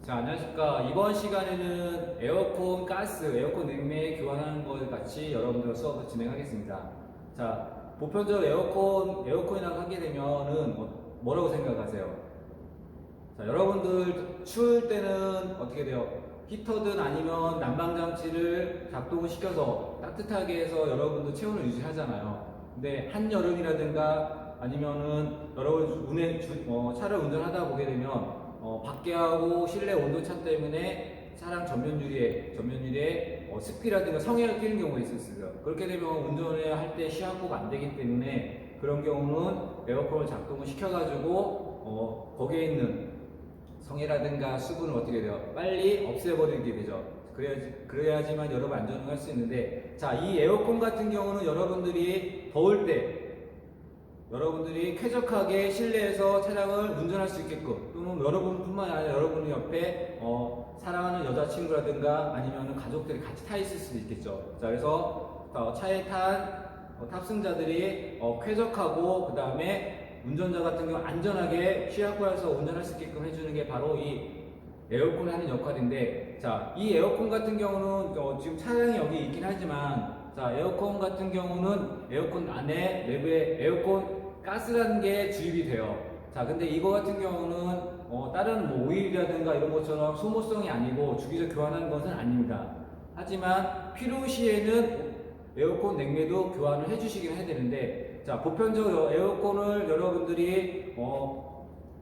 자, 안녕하십니까. 이번 시간에는 에어컨 가스, 에어컨 냉매 교환하는 것 같이 여러분들과 수업을 진행하겠습니다. 자, 보편적으로 에어컨이라고 하게 되면은 뭐라고 생각하세요? 자, 여러분들 추울 때는 어떻게 돼요? 히터든 아니면 난방장치를 작동을 시켜서 따뜻하게 해서 여러분들 체온을 유지하잖아요. 근데 한여름이라든가 아니면은 여러분 차를 운전하다 보게 되면 밖에하고 실내 온도차 때문에 차량 전면유리에 습기라든가 성에가 끼는 경우가 있었어요. 그렇게 되면 운전을 할 때 시야가 안 되기 때문에 그런 경우는 에어컨을 작동을 시켜가지고 거기에 있는 성에라든가 수분을 어떻게 돼요? 빨리 없애버리게 되죠. 그래야지만 여러분 안전을 할 수 있는데, 자, 이 에어컨 같은 경우는 여러분들이 더울 때 여러분들이 쾌적하게 실내에서 차량을 운전할 수 있게끔, 또는 여러분뿐만 아니라 여러분 옆에 사랑하는 여자친구라든가 아니면 가족들이 같이 타 있을 수도 있겠죠. 자, 그래서 차에 탄 탑승자들이 쾌적하고 그 다음에 운전자 같은 경우 안전하게 취약하여서 운전할 수 있게끔 해주는 게 바로 이 에어컨이 하는 역할인데, 자, 이 에어컨 같은 경우는 지금 차량이 여기 있긴 하지만, 자, 에어컨 같은 경우는 에어컨 안에 내부에 에어컨 가스라는 게 주입이 돼요. 자, 근데 이거 같은 경우는 다른 뭐 오일이라든가 이런 것처럼 소모성이 아니고 주기적 교환하는 것은 아닙니다. 하지만 필요시에는 에어컨 냉매도 교환을 해주시긴 해야 되는데, 자, 보편적으로 에어컨을 여러분들이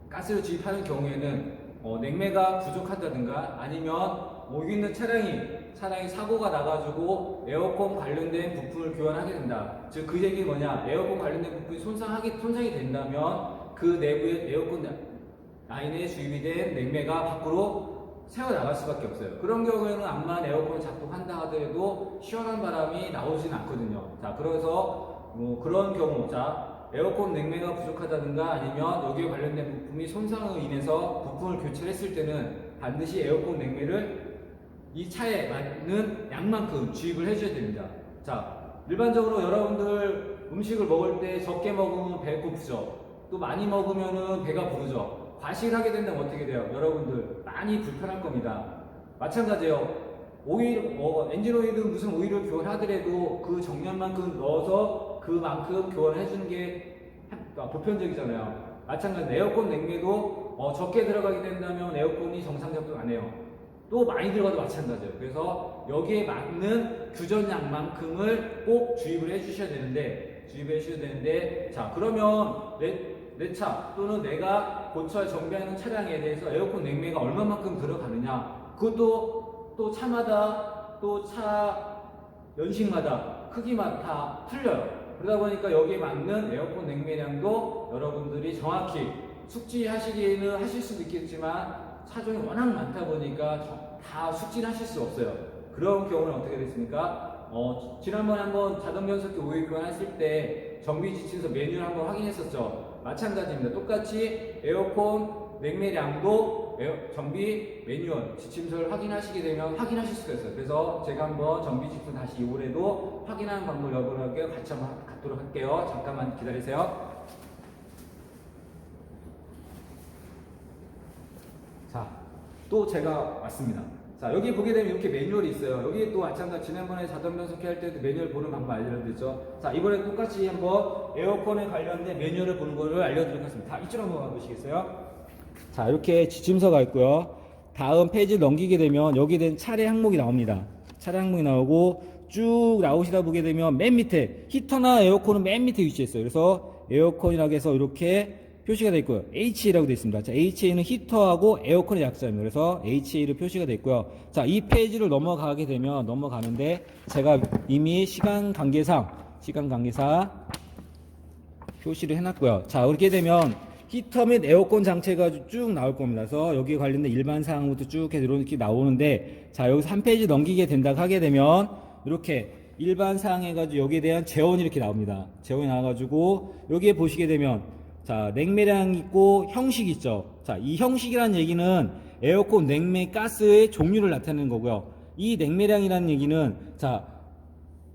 가스를 주입하는 경우에는 냉매가 부족하다든가 아니면 여기 있는 차량이 사고가 나가지고 에어컨 관련된 부품을 교환하게 된다. 즉 그 얘기는 뭐냐? 에어컨 관련된 부품이 손상이 된다면 그 내부의 에어컨 라인에 주입이 된 냉매가 밖으로 새어 나갈 수밖에 없어요. 그런 경우에는 암만 에어컨을 작동한다 하더라도 시원한 바람이 나오지는 않거든요. 자, 그래서 그런 경우, 자, 에어컨 냉매가 부족하다든가 아니면 여기에 관련된 부품이 손상으로 인해서 부품을 교체를 했을 때는 반드시 에어컨 냉매를 이 차에 맞는 양만큼 주입을 해줘야 됩니다. 자, 일반적으로 여러분들 음식을 먹을 때 적게 먹으면 배 고프죠. 또 많이 먹으면 배가 부르죠. 과식을 하게 된다면 어떻게 돼요? 여러분들 많이 불편할 겁니다. 마찬가지예요. 오일, 엔진 오일은 무슨 오일을 교환하더라도 그 정량만큼 넣어서 그만큼 교환을 해주는 게 보편적이잖아요. 마찬가지로 에어컨 냉매도 적게 들어가게 된다면 에어컨이 정상 작동 안 해요. 또 많이 들어가도 마찬가지예요. 그래서 여기에 맞는 규전량만큼을 꼭 주입을 해주셔야 되는데, 자, 그러면 내 차 또는 내가 고쳐 정비하는 차량에 대해서 에어컨 냉매가 얼마만큼 들어가느냐, 그것도 또 차마다 또 차 연식마다 크기마다 다 틀려요. 그러다 보니까 여기에 맞는 에어컨 냉매량도 여러분들이 정확히 숙지하시기에는 하실 수도 있겠지만 차종이 워낙 많다 보니까 다 숙지하실 수 없어요. 그런 경우는 어떻게 됐습니까? 지난번에 한번 자동변속기 오일 교환했을 때 정비 지침서 매뉴얼 한번 확인했었죠. 마찬가지입니다. 똑같이 에어컨 냉매량도 정비 매뉴얼 지침서를 확인하시게 되면 확인하실 수가 있어요. 그래서 제가 한번 정비 지침서 다시 이번에도 확인하는 방법을 여러분에게 같이 한번 갖도록 할게요. 잠깐만 기다리세요. 자, 또 제가 왔습니다. 자, 여기 보게 되면 이렇게 매뉴얼이 있어요. 여기 또 마찬가지 지난번에 자동 변속기 할 때도 매뉴얼 보는 방법 알려드렸죠. 자, 이번에 똑같이 한번 에어컨에 관련된 매뉴얼을 보는 거를 알려드리도록 하겠습니다. 자, 이쪽으로 한번 가보시겠어요? 자, 이렇게 지침서가 있고요. 다음 페이지를 넘기게 되면 여기에 대한 차례 항목이 나옵니다. 차례 항목이 나오고 쭉 나오시다 보게 되면 맨 밑에 히터나 에어컨은 맨 밑에 위치했어요. 그래서 에어컨이라고 해서 이렇게 표시가 되어 있고요. HA라고 되어 있습니다. 자, HA는 히터하고 에어컨의 약자입니다. 그래서 HA로 표시가 되어 있고요. 자, 이 페이지를 넘어가는데 제가 이미 시간 관계상 표시를 해놨고요. 자, 그렇게 되면 히터 및 에어컨 장치가 쭉 나올 겁니다. 그래서 여기에 관련된 일반 사항부터 쭉 해서 이렇게 나오는데, 자, 여기서 한 페이지 넘기게 된다고 하게 되면 이렇게 일반 사항 해가지고 여기에 대한 재원이 이렇게 나옵니다. 재원이 나와가지고 여기에 보시게 되면, 자, 냉매량 있고 형식 있죠. 자, 이 형식이라는 얘기는 에어컨 냉매 가스의 종류를 나타내는 거고요. 이 냉매량이라는 얘기는, 자,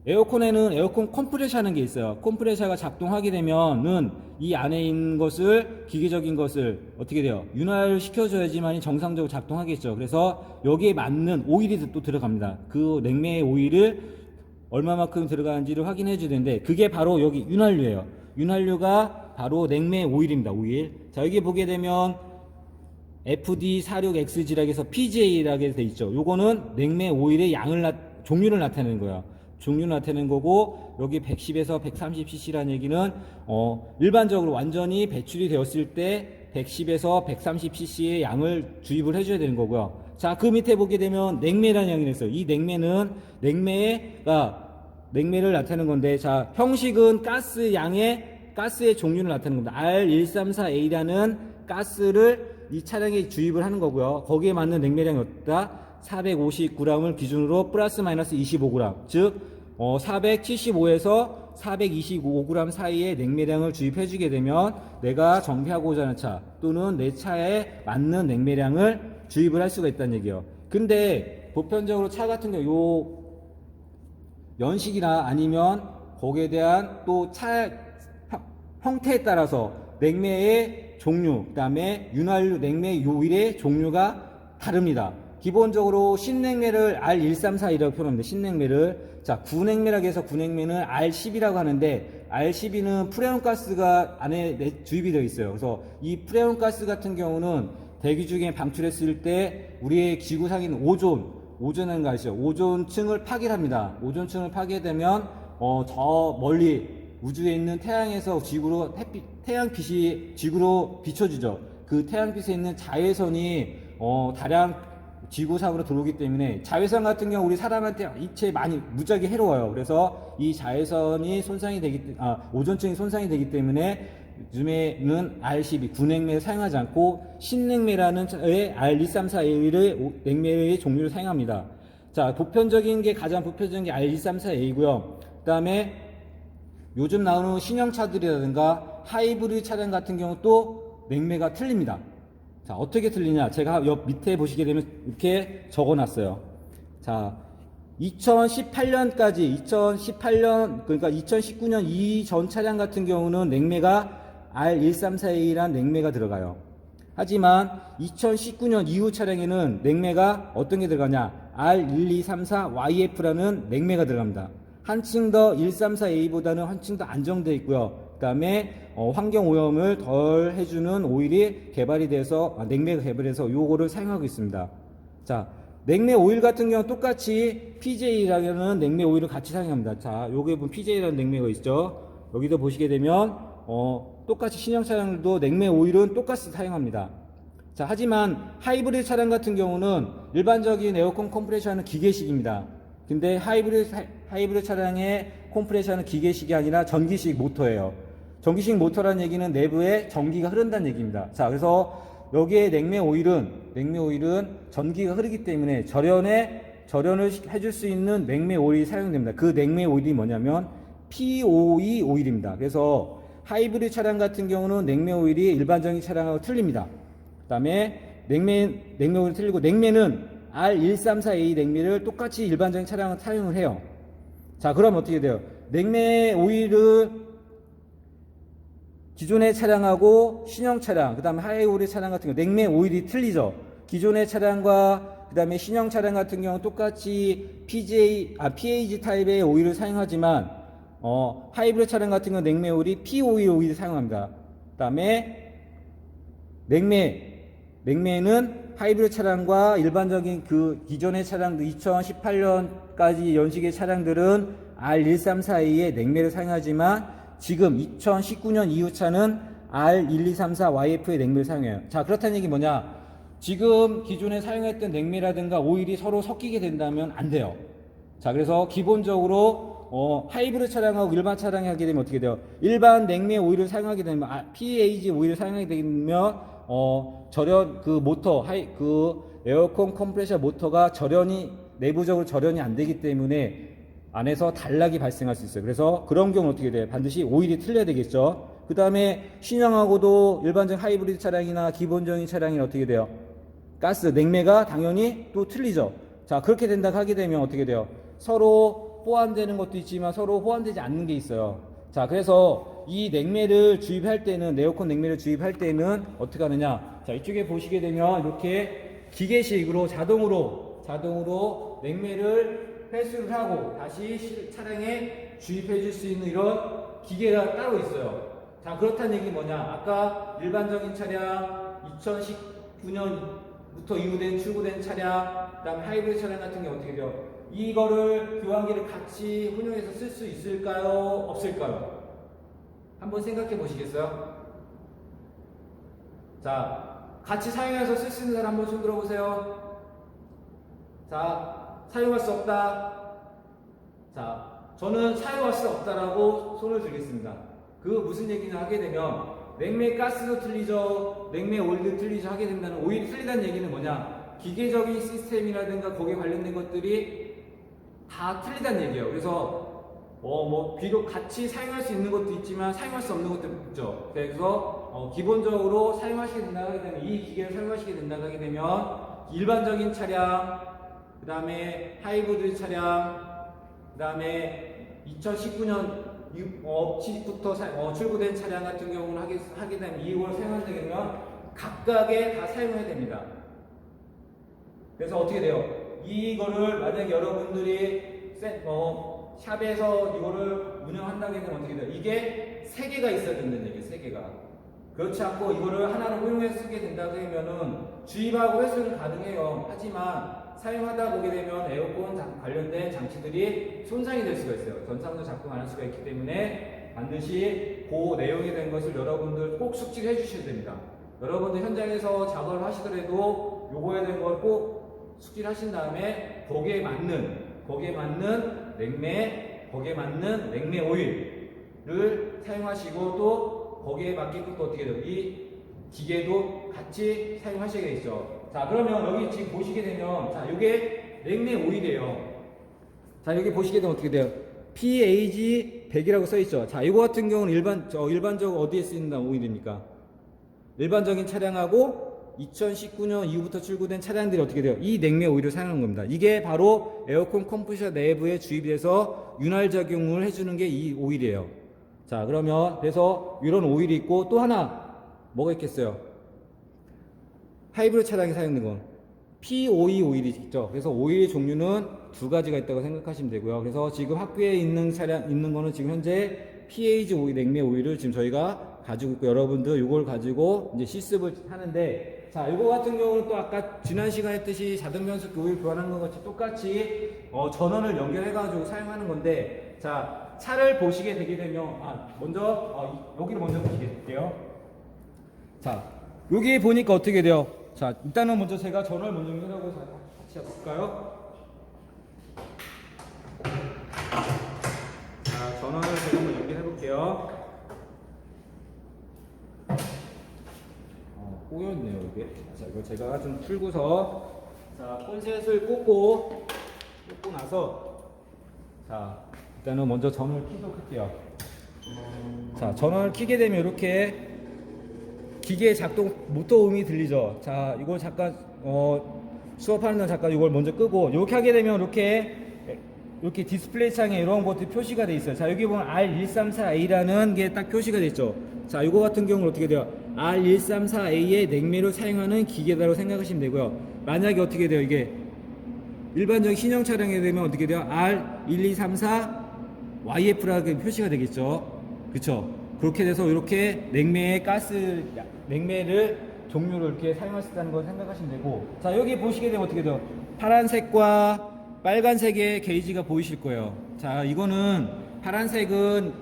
에어컨에는 에어컨 컴프레셔 하는 게 있어요. 컴프레셔가 작동하게 되면은 이 안에 있는 것을, 기계적인 것을 어떻게 돼요? 윤활 시켜줘야지만이 정상적으로 작동하겠죠. 그래서 여기에 맞는 오일이 또 들어갑니다. 그 냉매의 오일을 얼마만큼 들어가는지를 확인해 줘야 되는데, 그게 바로 여기 윤활유예요. 윤활유가 바로 냉매 오일입니다. 오일. 자, 여기 보게 되면 FD46XG라고 해서 PGA라고 돼 있죠. 요거는 냉매 오일의 종류를 나타내는 거예요. 종류 나타내는 거고, 여기 110에서 130cc라는 얘기는 일반적으로 완전히 배출이 되었을 때 110에서 130cc의 양을 주입을 해줘야 되는 거고요. 자, 그 밑에 보게 되면 냉매라는 양이 있어요. 이 냉매는 냉매를 나타내는 건데, 자, 형식은 가스의 종류를 나타내는 겁니다. R134A라는 가스를 이 차량에 주입을 하는 거고요. 거기에 맞는 냉매량이 어떻다? 459g을 기준으로 플러스 마이너스 25g, 즉 475에서 425g 사이의 냉매량을 주입해 주게 되면 내가 정비하고자 하는 차 또는 내 차에 맞는 냉매량을 주입을 할 수가 있다는 얘기예요. 근데 보편적으로 차 같은 경우 요 연식이나 아니면 거기에 대한 또 차 형태에 따라서 냉매의 종류, 그 다음에 윤활유 냉매 요일의 종류가 다릅니다. 기본적으로 신냉매를 R134이라고 표현합니다. 신냉매를. 자, 구냉매라고 해서 구냉매는 R10이라고 하는데, R12는 프레온가스가 안에 주입이 되어 있어요. 그래서 이 프레온가스 같은 경우는 대기 중에 방출했을 때 우리의 지구상에 있는 오존이라는 거 아시죠? 오존층을 파괴합니다. 오존층을 파괴되면 저 멀리 우주에 있는 태양에서 태양빛이 지구로 비춰지죠. 그 태양빛에 있는 자외선이 다량 지구상으로 들어오기 때문에, 자외선 같은 경우 우리 사람한테 입체에 많이 무지하게 해로워요. 그래서 이 자외선이 오존층이 손상이 되기 때문에 요즘에는 R12 구냉매를 사용하지 않고 신냉매라는 R134A의 냉매의 종류를 사용합니다. 자, 가장 보편적인 게 R134A고요. 그 다음에 요즘 나오는 신형차들이라든가 하이브리드 차량 같은 경우 또 냉매가 틀립니다. 자, 어떻게 틀리냐? 제가 옆 밑에 보시게 되면 이렇게 적어 놨어요. 자, 2018년, 그러니까 2019년 이전 차량 같은 경우는 냉매가 R134A란 냉매가 들어가요. 하지만 2019년 이후 차량에는 냉매가 어떤 게 들어가냐? R1234YF라는 냉매가 들어갑니다. 한층 더 134A보다는 한층 더 안정되어 있고요. 그 다음에 환경 오염을 덜 해주는 오일이 냉매가 개발돼서 요거를 사용하고 있습니다. 자, 냉매 오일 같은 경우는 똑같이 PJ라는 냉매 오일을 같이 사용합니다. 자, 요게 보면 PJ라는 냉매가 있죠. 여기도 보시게 되면 똑같이 신형 차량들도 냉매 오일은 똑같이 사용합니다. 자, 하지만 하이브리드 차량 같은 경우는 일반적인 에어컨 컴프레셔는 기계식입니다. 근데 하이브리드 차량의 컴프레셔는 기계식이 아니라 전기식 모터예요. 전기식 모터라는 얘기는 내부에 전기가 흐른다는 얘기입니다. 자, 그래서 여기에 냉매 오일은 전기가 흐르기 때문에 절연을 해줄 수 있는 냉매 오일이 사용됩니다. 그 냉매 오일이 뭐냐면 POE 오일입니다. 그래서 하이브리드 차량 같은 경우는 냉매 오일이 일반적인 차량하고 틀립니다. 그 다음에 냉매 오일이 틀리고, 냉매는 R134A 냉매를 똑같이 일반적인 차량은 사용을 해요. 자, 그럼 어떻게 돼요? 냉매 오일을 기존의 차량하고 신형 차량, 그 다음에 하이브리드 차량 같은 경우 냉매 오일이 틀리죠. 기존의 차량과 그 다음에 신형 차량 같은 경우 똑같이 PAG 타입의 오일을 사용하지만 하이브리드 차량 같은 경우 냉매 오일이 POE 오일을 사용합니다. 그 다음에 냉매는 하이브리드 차량과 일반적인 그 기존의 차량들 2018년까지 연식의 차량들은 R134A의 냉매를 사용하지만 지금 2019년 이후 차는 R1234YF의 냉매를 사용해요. 자, 그렇다는 얘기 뭐냐? 지금 기존에 사용했던 냉매라든가 오일이 서로 섞이게 된다면 안 돼요. 자, 그래서 기본적으로 하이브리드 차량하고 일반 차량이 하게 되면 어떻게 돼요? 일반 냉매 오일을 사용하게 되면 PAG 오일을 사용하게 되면 에어컨 컴프레셔 모터가 내부적으로 절연이 안 되기 때문에 안에서 단락이 발생할 수 있어요. 그래서 그런 경우는 어떻게 돼요? 반드시 오일이 틀려야 되겠죠. 그 다음에 신형하고도 일반적인 하이브리드 차량이나 기본적인 차량이 어떻게 돼요? 냉매가 당연히 또 틀리죠. 자, 그렇게 된다 하게 되면 어떻게 돼요? 서로 호환되는 것도 있지만 서로 호환되지 않는 게 있어요. 자, 그래서 이 냉매를 주입할 때는, 에어컨 냉매를 주입할 때는 어떻게 하느냐. 자, 이쪽에 보시게 되면 이렇게 기계식으로 자동으로 냉매를 회수를 하고 다시 차량에 주입해 줄 수 있는 이런 기계가 따로 있어요. 자, 그렇다는 얘기는 뭐냐. 아까 일반적인 차량 2019년부터 출고된 차량, 그 다음에 하이브리드 차량 같은 게 어떻게 돼요? 이거를 교환기를 같이 혼용해서 쓸 수 있을까요? 없을까요? 한번 생각해 보시겠어요? 자, 같이 사용해서 쓸 수 있는 사람 한번 손 들어보세요. 자, 사용할 수 없다. 자, 저는 사용할 수 없다라고 손을 들겠습니다. 그 무슨 얘기냐 하게 되면 냉매 가스도 틀리죠, 냉매 오일도 틀리죠 하게 된다는, 오일이 틀리다는 얘기는 뭐냐, 기계적인 시스템이라든가 거기에 관련된 것들이 다 틀리다는 얘기예요. 그래서 비록 같이 사용할 수 있는 것도 있지만 사용할 수 없는 것도 있죠. 그래서 기본적으로 사용하시게 된다고 하게 되면, 이 기계를 사용하시게 된다고 하게 되면 일반적인 차량, 그 다음에 하이브리드 차량, 그 다음에 2019년 업체부터 출고된 차량 같은 경우는 하게 되면 이걸 사용하게 되면 각각에 다 사용해야 됩니다. 그래서 어떻게 돼요? 이거를 만약에 여러분들이 샵에서 이거를 운영한다고 하면 어떻게 돼요? 이게 3개가 있어야 된다는 얘기예요. 3개가. 그렇지 않고 이거를 하나를 활용해서 쓰게 된다고 하면은 주입하고 회수는 가능해요. 하지만 사용하다 보게 되면 에어컨 관련된 장치들이 손상이 될 수가 있어요. 전상도 작동 안 할 수가 있기 때문에 반드시 그 내용에 대한 것을 여러분들 꼭 숙지를 해주셔야 됩니다. 여러분들 현장에서 작업을 하시더라도 요거에 대한 걸 꼭 숙지를 하신 다음에 거기에 맞는 냉매 오일을 사용하시고, 또 거기에 맞게끔 또 어떻게 돼요? 이 기계도 같이 사용하셔야겠죠. 자, 그러면 여기 지금 보시게 되면, 자, 요게 냉매 오일이에요. 자, 여기 보시게 되면 어떻게 돼요? PAG 100이라고 써있죠. 자, 이거 같은 경우는 일반적으로 어디에 쓰인다 오일입니까? 일반적인 차량하고 2019년 이후부터 출고된 차량들이 어떻게 돼요? 이 냉매 오일을 사용하는 겁니다. 이게 바로 에어컨 컴프레셔 내부에 주입돼서 윤활작용을 해주는 게 이 오일이에요. 자, 그러면 그래서 이런 오일이 있고, 또 하나 뭐가 있겠어요? 하이브리드 차량에 사용되는 건 POE 오일이 있죠. 그래서 오일 종류는 2가지가 있다고 생각하시면 되고요. 그래서 지금 학교에 있는 거는 지금 현재 PAG 오일, 냉매 오일을 지금 저희가 가지고 있고, 여러분들 이걸 가지고 이제 실습을 하는데, 자, 이거 같은 경우는 또 아까 지난 시간에 했듯이 자동 변속기 오일 교환하는 것 같이 똑같이 전원을 연결해가지고 사용하는 건데, 자, 차를 보시게 되게 되면, 먼저 여기를 먼저 보시게 될게요. 자, 여기 보니까 어떻게 돼요? 자, 일단은 먼저 제가 전원을 먼저 연결하고 같이 해볼까요? 자, 전원을 제가 한번 연결해볼게요. 꼬였네요, 이게. 자, 이거 제가 좀 풀고서, 자, 콘셋을 꽂고 나서, 자, 일단은 먼저 전원을 켜도록 할게요. 자, 전원을 켜게 되면 이렇게 기계 작동 모터 음이 들리죠. 자, 이걸 잠깐 수업하는 날 잠깐 이걸 먼저 끄고, 이렇게 하게 되면 이렇게 디스플레이 창에 이런 것들이 표시가 돼 있어요. 자, 여기 보면 R134A라는 게 딱 표시가 돼 있죠. 자, 이거 같은 경우는 어떻게 돼요? R134A의 냉매를 사용하는 기계다라고 생각하시면 되고요. 만약에 어떻게 돼요? 이게 일반적인 신형 차량에 되면 어떻게 돼요? R1234YF라고 표시가 되겠죠. 그쵸? 그렇게 돼서 이렇게 냉매를 종류를 이렇게 사용할 수 있다는 걸 생각하시면 되고, 자, 여기 보시게 되면 어떻게 돼요? 파란색과 빨간색의 게이지가 보이실 거예요. 자, 이거는 파란색은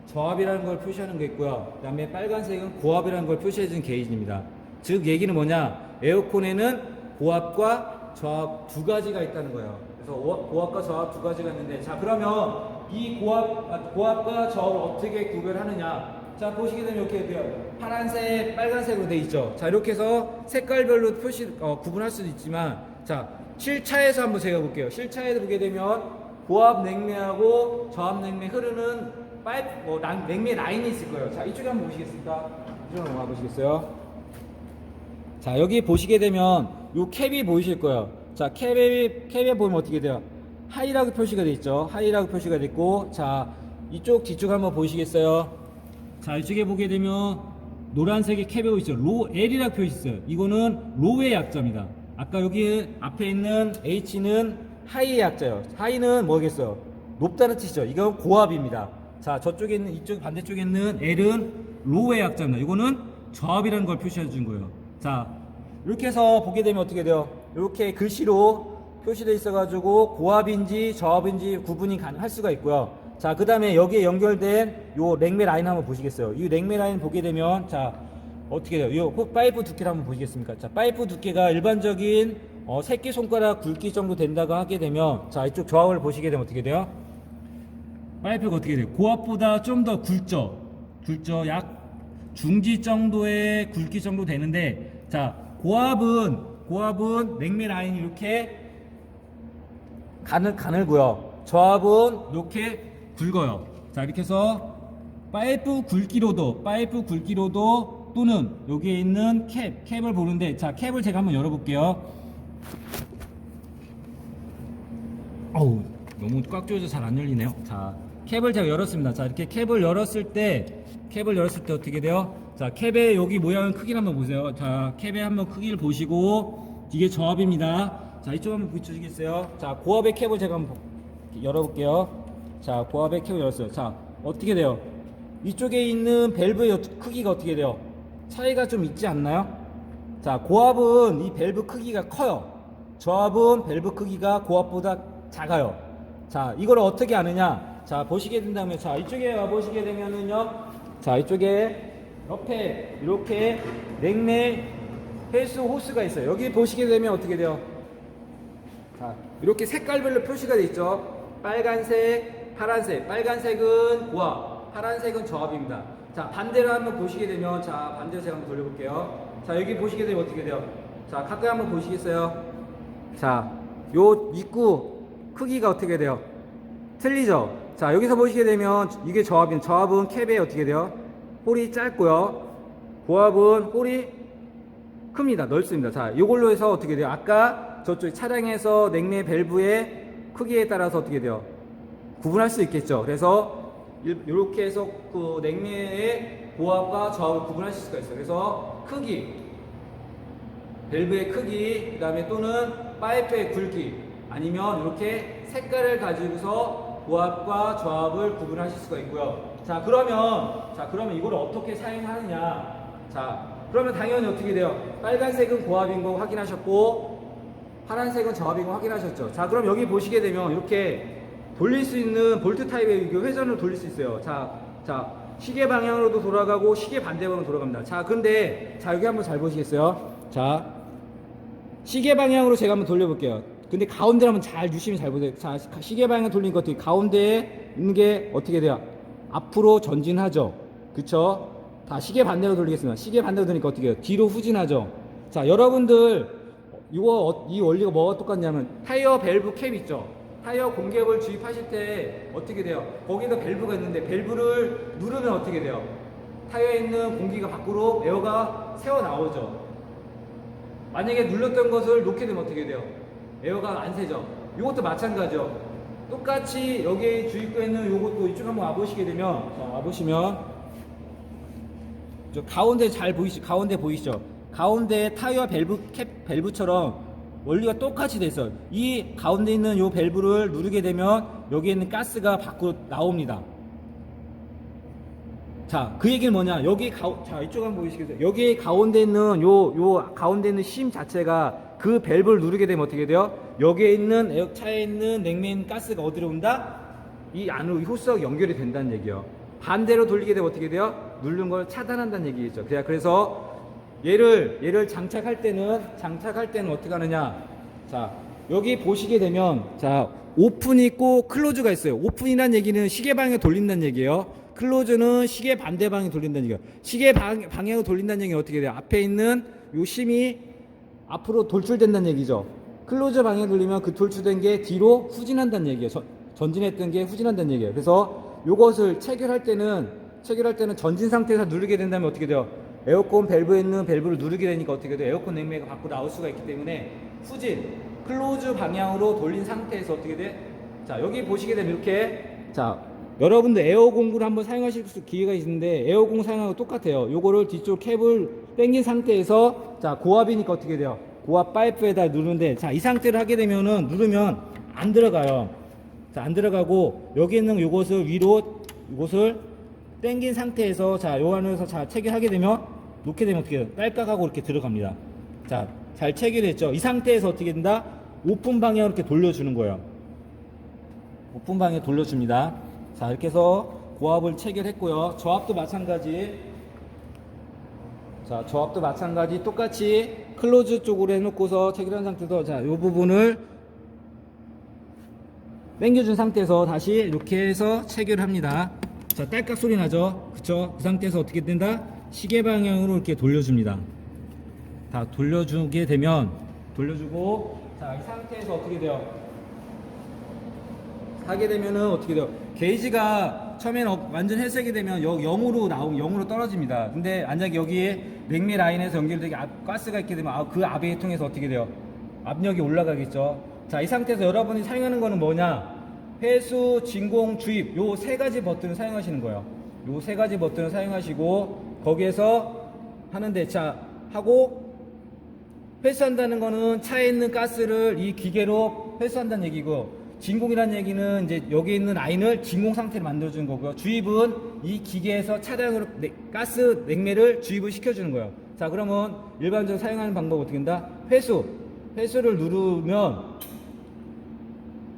저압이라는 걸 표시하는 게 있고요. 그 다음에 빨간색은 고압이라는 걸 표시해주는 게이지입니다. 즉, 얘기는 뭐냐? 에어컨에는 고압과 저압 2가지가 있다는 거예요. 그래서 고압과 저압 2가지가 있는데, 자, 그러면 이 고압과 저압을 어떻게 구별하느냐? 자, 보시게 되면 이렇게 돼요. 파란색, 빨간색으로 돼 있죠. 자, 이렇게 해서 색깔별로 구분할 수도 있지만, 자, 실차에서 한번 제가 볼게요. 실차에서 보게 되면 고압 냉매하고 저압 냉매 흐르는 냉매 라인이 있을 거예요. 자, 이쪽에 한번 보시겠습니까? 이쪽으로 넘어가 보시겠어요? 자, 여기 보시게 되면 요 캡이 보이실 거예요. 자, 캡에 보면 어떻게 돼요? 하이라고 표시가 되어 있죠. 하이라고 표시가 됐고, 자, 이쪽 뒤쪽 한번 보시겠어요? 자, 이쪽에 보게 되면 노란색의 캡이 있죠. 로 L이라고 표시 있어요. 이거는 로우의 약자입니다. 아까 여기 앞에 있는 H는 하이의 약자예요. 하이는 뭐겠어요? 높다는 뜻이죠. 이건 고압입니다. 자, 저쪽에 있는 이쪽 반대쪽에 있는 L은 로우의 약자입니다. 이거는 저압이라는 걸 표시해 준 거예요. 자, 이렇게 해서 보게 되면 어떻게 돼요? 이렇게 글씨로 표시되어 있어 가지고 고압인지 저압인지 구분이 가능할 수가 있고요. 자, 그 다음에 여기에 연결된 요 랭메 라인 한번 보시겠어요? 이 랭메 라인 보게 되면, 자, 어떻게 돼요? 요 파이프 두께를 한번 보시겠습니까? 자, 파이프 두께가 일반적인 새끼손가락 굵기 정도 된다고 하게 되면, 자, 이쪽 저압을 보시게 되면 어떻게 돼요? 파이프가 어떻게 돼요? 고압보다 좀 더 굵죠? 약 중지 정도의 굵기 정도 되는데, 자, 고압은 랭메 라인이 이렇게 가늘고요. 저압은 이렇게 굵어요. 자, 이렇게 해서 파이프 굵기로도 또는 여기에 있는 캡을 보는데, 자, 캡을 제가 한번 열어볼게요. 어우, 너무 꽉 조여서 잘 안 열리네요. 자, 캡을 제가 열었습니다. 자, 이렇게 캡을 열었을 때 어떻게 돼요? 자, 캡의 여기 모양 크기를 한번 보세요. 자, 캡의 한번 크기를 보시고, 이게 저압입니다. 자, 이쪽 한번 비춰주시겠어요? 자, 고압의 캡을 제가 한번 열어볼게요. 자, 고압의 캡을 열었어요. 자, 어떻게 돼요? 이쪽에 있는 밸브의 크기가 어떻게 돼요? 차이가 좀 있지 않나요? 자, 고압은 이 밸브 크기가 커요. 저압은 밸브 크기가 고압보다 작아요. 자, 이걸 어떻게 아느냐? 자, 보시게 된다면, 자, 이쪽에 와보시게 되면은요, 자, 이쪽에 옆에 이렇게 랭메 헬스 호스가 있어요. 여기 보시게 되면 어떻게 돼요? 자, 이렇게 색깔별로 표시가 되어 있죠. 빨간색, 파란색. 빨간색은 고압, 파란색은 저압입니다. 자, 반대로 한번 보시게 되면, 자, 반대로 제가 한번 돌려볼게요. 자, 여기 보시게 되면 어떻게 돼요? 자, 가까이 한번 보시겠어요? 자, 요 입구 크기가 어떻게 돼요? 틀리죠? 자, 여기서 보시게 되면 이게 저압은 캡에 어떻게 돼요? 홀이 짧고요. 고압은 홀이 큽니다. 넓습니다. 자, 이걸로 해서 어떻게 돼요? 아까 저쪽 차량에서 랭메 밸브의 크기에 따라서 어떻게 돼요? 구분할 수 있겠죠. 그래서 이렇게 해서 그 랭메의 고압과 저압을 구분할 수가 있어요. 그래서 크기, 밸브의 크기, 그 다음에 또는 파이프의 굵기, 아니면 이렇게 색깔을 가지고서 고압과 저압을 구분하실 수가 있고요. 자, 그러면 이걸 어떻게 사용하느냐? 자, 그러면 당연히 어떻게 돼요? 빨간색은 고압인 거 확인하셨고, 파란색은 저압인 거 확인하셨죠? 자, 그럼 여기 보시게 되면 이렇게 돌릴 수 있는 볼트 타입의 회전을 돌릴 수 있어요. 자, 시계 방향으로도 돌아가고 시계 반대방으로 돌아갑니다. 자, 근데 자, 여기 한번 잘 보시겠어요? 자, 시계 방향으로 제가 한번 돌려볼게요. 근데 가운데를 한번 잘 유심히 잘 보세요. 자, 시계 방향 돌린 것 같아요. 가운데에 있는 게 어떻게 돼요? 앞으로 전진하죠. 그쵸? 다 시계 반대로 돌리겠습니다. 시계 반대로 돌리니까 어떻게 해요? 뒤로 후진하죠. 자, 여러분들 이 원리가 뭐가 똑같냐면 타이어 밸브 캡 있죠? 타이어 공기압을 주입하실 때 어떻게 돼요? 거기다 밸브가 있는데 밸브를 누르면 어떻게 돼요? 타이어에 있는 공기가 밖으로 에어가 새어 나오죠. 만약에 눌렀던 것을 놓게 되면 어떻게 돼요? 에어가 안 새죠. 이것도 마찬가지죠. 똑같이 여기에 주입구에 있는 요것도 이쪽 한번 와보시게 되면, 자, 와보시면 저 가운데 잘 보이시죠? 가운데 보이시죠? 가운데 타이어 밸브처럼 원리가 똑같이 돼 있어요. 이 가운데 있는 요 밸브를 누르게 되면 여기에 있는 가스가 밖으로 나옵니다. 자, 그 얘기는 뭐냐? 자, 이쪽 한번 보이시겠어요? 여기 가운데 있는 요 가운데 있는 심 자체가 그 밸브를 누르게 되면 어떻게 돼요? 여기에 있는 차에 있는 냉면 가스가 어디로 온다? 이 안으로 호스하고 연결이 된다는 얘기예요. 반대로 돌리게 되면 어떻게 돼요? 누른 걸 차단한다는 얘기겠죠. 그래서 얘를 장착할 때는 어떻게 하느냐? 자, 여기 보시게 되면, 자, 오픈이 있고 클로즈가 있어요. 오픈이란 얘기는 시계 방향에 돌린다는 얘기예요. 클로즈는 시계 반대 방향에 돌린다는 얘기예요. 시계 방향으로 돌린다는 얘기는 어떻게 돼요? 앞에 있는 요 심이 앞으로 돌출된다는 얘기죠. 클로즈 방향에 돌리면 그 돌출된 게 뒤로 후진한다는 얘기예요. 전진했던 게 후진한다는 얘기예요. 그래서 요것을 체결할 때는 전진 상태에서 누르게 된다면 어떻게 돼요? 에어컨 밸브에 있는 밸브를 누르게 되니까 어떻게 돼요? 에어컨 냉매가 밖으로 나올 수가 있기 때문에 후진, 클로즈 방향으로 돌린 상태에서 어떻게 돼? 자, 여기 보시게 되면 이렇게, 자, 여러분들 에어 공구를 한번 사용하실 기회가 있는데 에어 공구 사용하고 똑같아요. 요거를 뒤쪽 캡을 당긴 상태에서, 자, 고압이니까 어떻게 돼요? 고압 파이프에다 누르는데, 자, 이 상태로 하게 되면은 누르면 안 들어가요. 자, 안 들어가고 여기 있는 요것을 위로, 요것을 당긴 상태에서, 자, 요 안에서, 자, 체결하게 되면, 놓게 되면 어떻게 돼요? 딸깍하고 이렇게 들어갑니다. 자, 잘 체결했죠? 이 상태에서 어떻게 된다? 오픈 방향으로 이렇게 돌려주는 거예요. 오픈 방향에 돌려줍니다. 자, 이렇게 해서 고압을 체결했고요. 저압도 마찬가지. 자, 저압도 마찬가지 똑같이 클로즈 쪽으로 해놓고서 체결한 상태에서, 자, 이 부분을 당겨준 상태에서 다시 이렇게 해서 체결합니다. 자, 딸깍 소리 나죠? 그쵸? 그 상태에서 어떻게 된다? 시계 방향으로 이렇게 돌려줍니다. 다 돌려주게 되면, 돌려주고, 자, 이 상태에서 어떻게 돼요? 하게 되면은 어떻게 돼요? 게이지가 처음에는 완전 해색이 되면 0으로 나오면 0으로 떨어집니다. 근데 만약에 여기에 냉매 라인에서 연결되게 가스가 있게 되면 그 압에 통해서 어떻게 돼요? 압력이 올라가겠죠. 자, 이 상태에서 여러분이 사용하는 거는 뭐냐? 회수, 진공, 주입, 요 세 가지 버튼을 사용하시는 거예요. 요 세 가지 버튼을 사용하시고 거기에서 하는데, 자, 하고 회수한다는 거는 차에 있는 가스를 이 기계로 회수한다는 얘기고, 진공이라는 얘기는 이제 여기 있는 라인을 진공 상태로 만들어주는 거고요. 주입은 이 기계에서 차량으로 가스 냉매를 주입을 시켜주는 거예요. 자, 그러면 일반적으로 사용하는 방법은 어떻게 된다? 회수를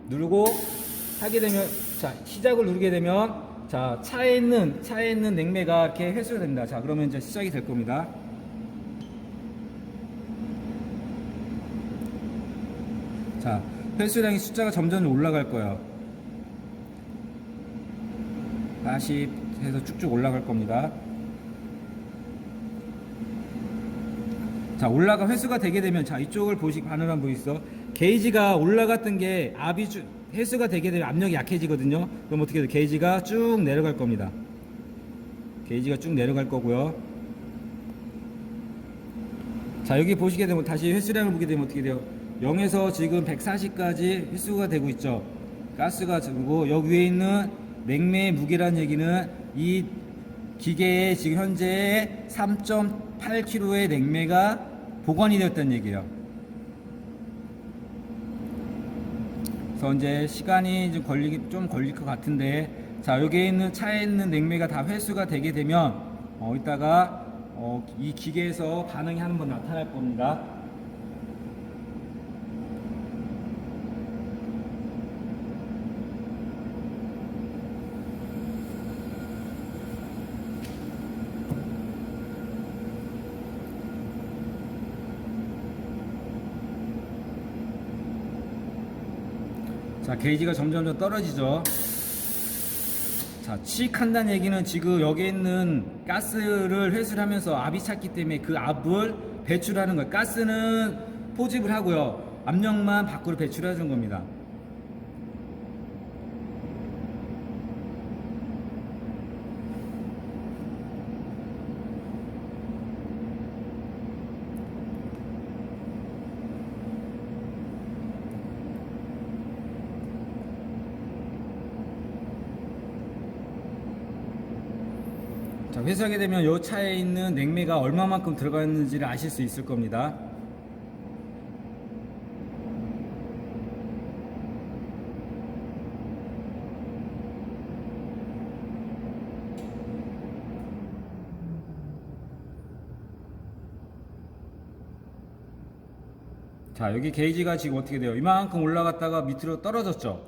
누르고 하게 되면, 자, 시작을 누르게 되면, 자, 차에 있는 냉매가 이렇게 회수가 됩니다. 자, 그러면 이제 시작이 될 겁니다. 자, 회수량의 숫자가 점점 올라갈 거예요. 40 해서 쭉쭉 올라갈 겁니다. 자, 회수가 되게 되면, 자, 이쪽을 바늘 한번 보이시죠? 게이지가 올라갔던 게 회수가 되게 되면 압력이 약해지거든요. 그럼 어떻게 돼요? 게이지가 쭉 내려갈 겁니다. 게이지가 쭉 내려갈 거고요. 자, 여기 보시게 되면 다시 회수량을 보게 되면 어떻게 돼요? 0에서 지금 140까지 횟수가 되고 있죠. 가스가 들고, 여기 위에 있는 냉매의 무게라는 얘기는 이 기계에 지금 현재 3.8kg의 냉매가 복원이 되었다는 얘기예요. 그래서 이제 시간이 좀 걸릴 것 같은데, 자, 여기에 있는 차에 있는 냉매가 다 회수가 되게 되면 이따가 이 기계에서 반응이 한번 나타날 겁니다. 자, 게이지가 점점 떨어지죠. 자, 취익한다는 얘기는 지금 여기 있는 가스를 회수를 하면서 압이 찼기 때문에 그 압을 배출하는 거예요. 가스는 포집을 하고요, 압력만 밖으로 배출해 주는 겁니다. 자, 회수하게 되면 이 차에 있는 냉매가 얼마만큼 들어가 있는지를 아실 수 있을 겁니다. 자, 여기 게이지가 지금 어떻게 돼요? 이만큼 올라갔다가 밑으로 떨어졌죠.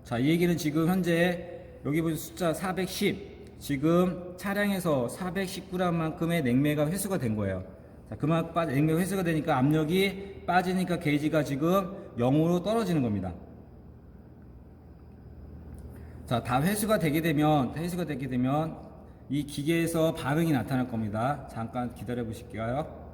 자, 이 얘기는 지금 현재 여기 보시면 숫자 410, 지금 차량에서 419g만큼의 냉매가 회수가 된 거예요. 자, 그만큼 냉매가 회수가 되니까 압력이 빠지니까 게이지가 지금 0으로 떨어지는 겁니다. 자, 다 회수가 되게 되면 이 기계에서 반응이 나타날 겁니다. 잠깐 기다려 보실게요.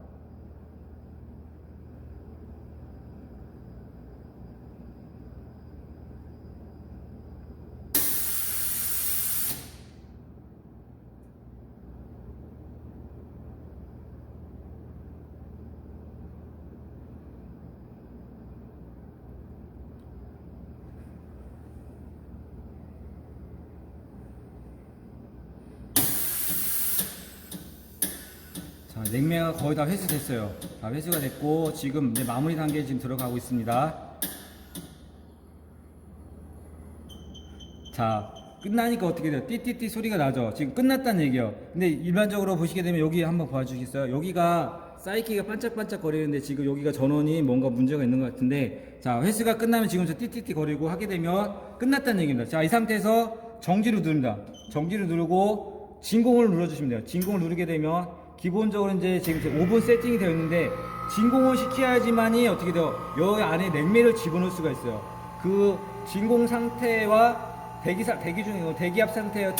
냉매가 거의 다 회수됐어요. 다 회수가 됐고 지금 이제 마무리 단계에 지금 들어가고 있습니다. 자, 끝나니까 어떻게 돼요? 띠띠띠 소리가 나죠. 지금 끝났다는 얘기예요. 근데 일반적으로 보시게 되면 여기 한번 봐주시겠어요? 여기가 사이키가 반짝반짝 거리는데 지금 여기가 전원이 뭔가 문제가 있는 것 같은데, 자, 회수가 끝나면 지금 저 띠띠띠 거리고 하게 되면 끝났다는 얘기입니다. 자, 이 상태에서 정지를 누릅니다. 정지를 누르고 진공을 눌러주시면 돼요. 진공을 누르게 되면 기본적으로 이제 지금 5분 세팅이 되어 있는데 진공을 시켜야지만이 어떻게 돼요? 여기 안에 냉매를 집어넣을 수가 있어요. 그 진공 상태와 대기 중에 대기압 상태의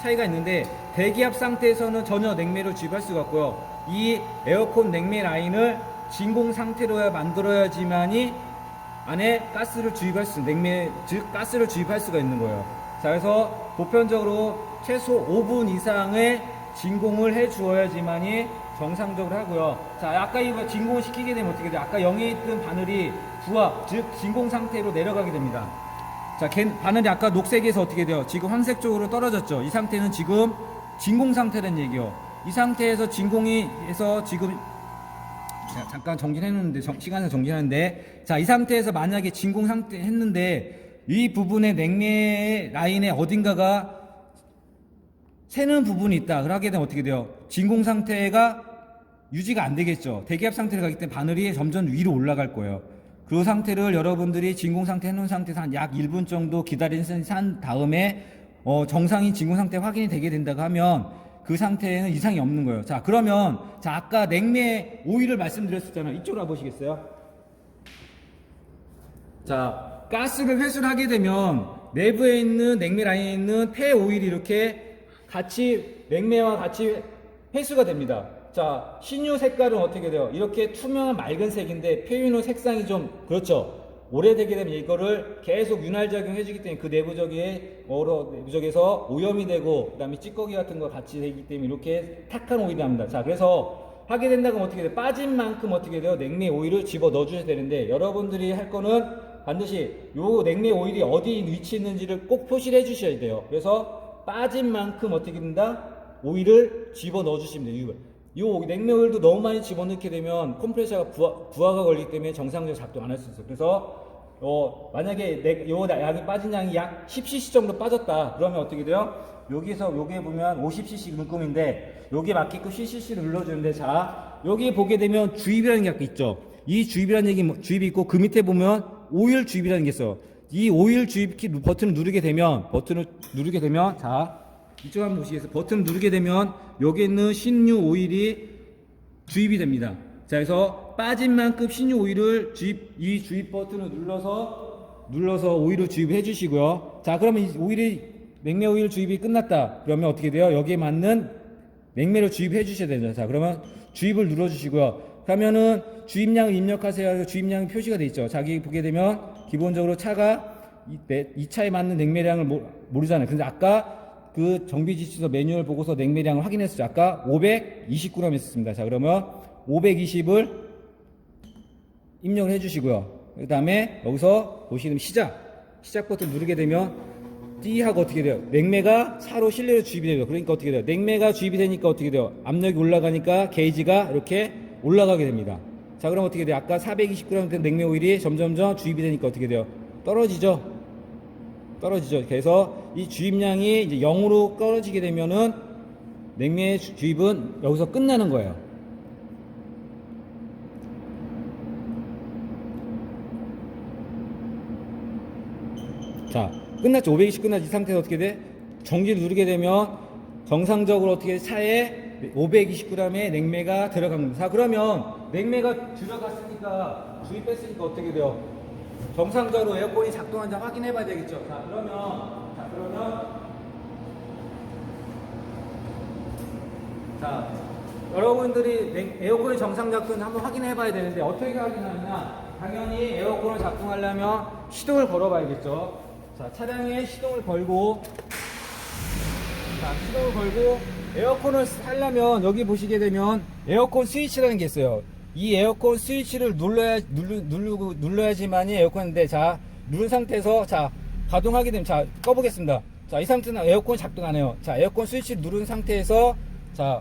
차이가 있는데, 대기압 상태에서는 전혀 냉매를 주입할 수가 없고요. 이 에어컨 냉매 라인을 진공 상태로 만들어야지만이 안에 가스를 주입할 즉 가스를 주입할 수가 있는 거예요. 자, 그래서 보편적으로 최소 5분 이상의 진공을 해 주어야지만이 정상적으로 하고요. 자, 아까 이거 진공을 시키게 되면 어떻게 돼요? 아까 0에 있던 바늘이 부하, 즉 진공 상태로 내려가게 됩니다. 자, 바늘이 아까 녹색에서 어떻게 돼요? 지금 황색 쪽으로 떨어졌죠. 이 상태는 지금 진공 상태라는 얘기요. 이 상태에서 진공이에서 지금 잠깐 정진했는데 시간을 정진하는데, 자, 이 상태에서 만약에 진공 상태 했는데 이 부분의 냉매 라인에 어딘가가 새는 부분이 있다. 그러게 되면 어떻게 돼요? 진공 상태가 유지가 안 되겠죠. 대기압 상태로 가기 때문에 바늘이 점점 위로 올라갈 거예요. 그 상태를 여러분들이 진공 상태 해놓은 상태에서 한 약 1분 정도 기다린 다음에 정상인 진공 상태 확인이 되게 된다고 하면 그 상태에는 이상이 없는 거예요. 자, 그러면 자, 아까 냉매 오일을 말씀드렸었잖아요. 이쪽으로 와보시겠어요? 자, 가스를 회수를 하게 되면 내부에 있는 냉매 라인에 있는 폐 오일이 이렇게 같이 냉매와 같이 회수가 됩니다. 자, 신유 색깔은 어떻게 돼요? 이렇게 투명한 맑은 색인데 폐유는 색상이 좀 그렇죠. 오래되게 되면 이거를 계속 윤활 작용해주기 때문에 그 내부적에서 오염이 되고 그다음에 찌꺼기 같은 거 같이 되기 때문에 이렇게 탁한 오일이 납니다. 자, 그래서 하게 된다면 어떻게 돼요? 빠진 만큼 어떻게 돼요? 냉매 오일을 집어 넣어 주셔야 되는데, 여러분들이 할 거는 반드시 요 냉매 오일이 어디 위치에 있는지를 꼭 표시를 해 주셔야 돼요. 그래서 빠진 만큼 어떻게 된다? 오일을 집어 넣어 주시면 돼요. 요 냉매 오일도 너무 많이 집어넣게 되면 컴프레셔가 부하가 걸리기 때문에 정상적으로 작동 안 할 수 있어요. 그래서 만약에 요 양이 빠진 양이 약 10cc 정도 빠졌다 그러면 어떻게 돼요? 여기서 여기에 보면 50cc 눈금인데 여기에 맞게끔 cc를 눌러주는데, 자, 여기 보게 되면 주입이라는 게 있죠. 이 주입이라는 얘기, 주입이 있고 그 밑에 보면 오일 주입이라는 게 있어요. 이 오일 주입 키 버튼을 누르게 되면 자, 이쪽 한번 보시겠어요? 버튼을 누르게 되면 여기 있는 신유 오일이 주입이 됩니다. 자, 그래서 빠진 만큼 신유 오일을 이 주입 버튼을 눌러서 오일을 주입해 주시고요. 자, 그러면 이 냉매 오일 주입이 끝났다. 그러면 어떻게 돼요? 여기에 맞는 냉매를 주입해 주셔야 되죠. 자, 그러면 주입을 눌러 주시고요. 그러면은 주입량을 입력하세요. 주입량이 표시가 돼 있죠. 자기 보게 되면 기본적으로 차가 이 차에 맞는 냉매량을 모르잖아요. 근데 아까 그 정비지시서 매뉴얼 보고서 냉매량을 확인했었죠. 아까 520g 했습니다. 자, 그러면 520을 입력을 해주시고요. 그 다음에 여기서 보시면 시작 버튼 누르게 되면 띠 하고 어떻게 돼요? 냉매가 차로 실내로 주입이 돼요. 그러니까 어떻게 돼요? 냉매가 주입이 되니까 어떻게 돼요? 압력이 올라가니까 게이지가 이렇게 올라가게 됩니다. 자, 그럼 어떻게 돼요? 아까 420g 된 냉매 오일이 점점점 주입이 되니까 어떻게 돼요? 떨어지죠. 그래서 이 주입량이 이제 0으로 떨어지게 되면은 냉매 주입은 여기서 끝나는 거예요. 자, 끝났죠. 520 끝났죠. 이 상태에서 어떻게 돼? 정지를 누르게 되면 정상적으로 어떻게 차에 520g의 냉매가 들어갑니다. 자, 그러면 냉매가 들어갔으니까 주입했으니까 어떻게 돼요? 정상적으로 에어컨이 작동하는지 확인해 봐야 되겠죠. 자, 여러분들이 에어컨이 정상 작동 한번 확인해 봐야 되는데 어떻게 확인하느냐? 당연히 에어컨을 작동하려면 시동을 걸어 봐야겠죠. 자, 차량에 시동을 걸고 에어컨을 하려면 여기 보시게 되면 에어컨 스위치라는 게 있어요. 이 에어컨 스위치를 눌러야지만이 에어컨인데, 자, 누른 상태에서 자, 가동하게 되면, 자, 꺼보겠습니다. 자, 이 상태는 에어컨 작동 안 해요. 자, 에어컨 스위치를 누른 상태에서 자,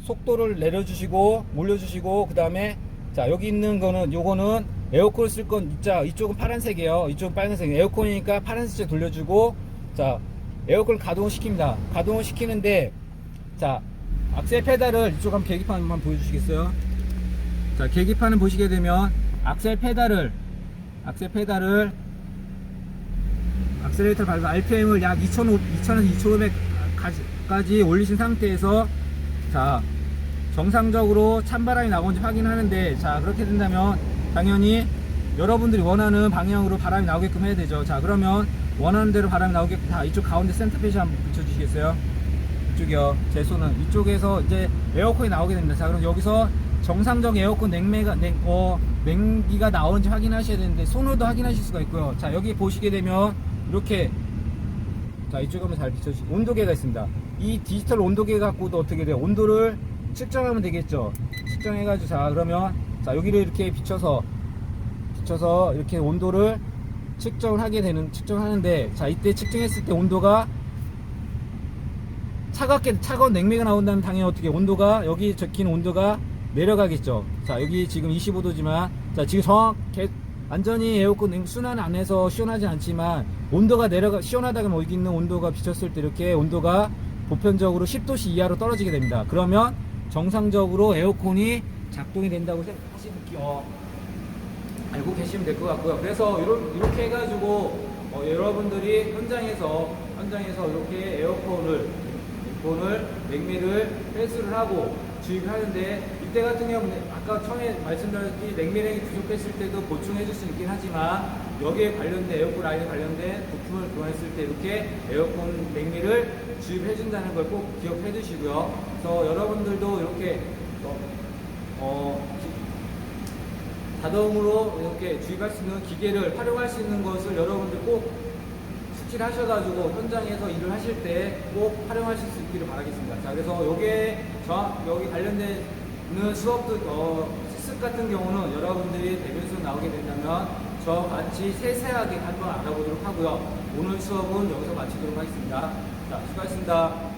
속도를 내려주시고 올려주시고, 그 다음에 자 여기 있는 거는 요거는 에어컨을 쓸 건 자 이쪽은 파란색이에요. 이쪽은 빨간색이에요. 에어컨이니까 파란색 돌려주고, 자 에어컨을 가동을 시킵니다. 가동을 시키는데, 자 악셀 페달을 이쪽 한번 계기판 한번 보여주시겠어요? 자 계기판을 보시게 되면 악셀 페달을 악셀레이터를 밟아서 RPM을 약 2000에서 2500까지 올리신 상태에서, 자 정상적으로 찬바람이 나오는지 확인하는데, 자 그렇게 된다면 당연히 여러분들이 원하는 방향으로 바람이 나오게끔 해야 되죠. 자 그러면 원하는 대로 바람이 나오게끔, 다 이쪽 가운데 센터 페시 한번 붙여주시겠어요? 이쪽이요. 제 손은 이쪽에서 이제 에어컨이 나오게 됩니다. 자 그럼 여기서 정상적 에어컨 냉기가 나오는지 확인하셔야 되는데, 손으로도 확인하실 수가 있고요. 자 여기 보시게 되면 이렇게, 자 이쪽에 한번 잘 비춰주시고 온도계가 있습니다. 이 디지털 온도계 갖고도 어떻게 돼요? 온도를 측정하면 되겠죠. 측정해가지고, 자 그러면 자 여기를 이렇게 비춰서 이렇게 온도를 측정하는데, 자 이때 측정했을 때 온도가 차가운 냉매가 나온다면 당연히 어떻게 온도가, 여기 적힌 온도가 내려가겠죠. 자 여기 지금 25도지만, 자 지금 정확히 완전히 에어컨 순환 안에서 시원하지 않지만 온도가 시원하다가 여기 있는 온도가 비쳤을 때 이렇게 온도가 보편적으로 10도씨 이하로 떨어지게 됩니다. 그러면 정상적으로 에어컨이 작동이 된다고 알고 계시면 될 것 같고요. 그래서 이렇게 해가지고 여러분들이 현장에서 이렇게 에어컨을 냉매를 회수를 하고 주입을 하는데, 이때 같은 경우는 아까 처음에 말씀드렸듯이 냉매량이 부족했을 때도 보충해 줄 수 있긴 하지만, 여기에 관련된 에어컨 라인에 관련된 부품을 교환했을 때 이렇게 에어컨 냉매를 주입해 준다는 걸 꼭 기억해 두시고요. 그래서 여러분들도 이렇게 자동으로 이렇게 주입할 수 있는 기계를 활용할 수 있는 것을 여러분들 꼭 숙지를 하셔가지고 현장에서 일을 하실 때 꼭 활용하실 수 있기를 바라겠습니다. 자 그래서 여기 관련된 수업도 실습 같은 경우는 여러분들이 대면 수업 나오게 된다면 저와 같이 세세하게 한번 알아보도록 하고요. 오늘 수업은 여기서 마치도록 하겠습니다. 자 수고하셨습니다.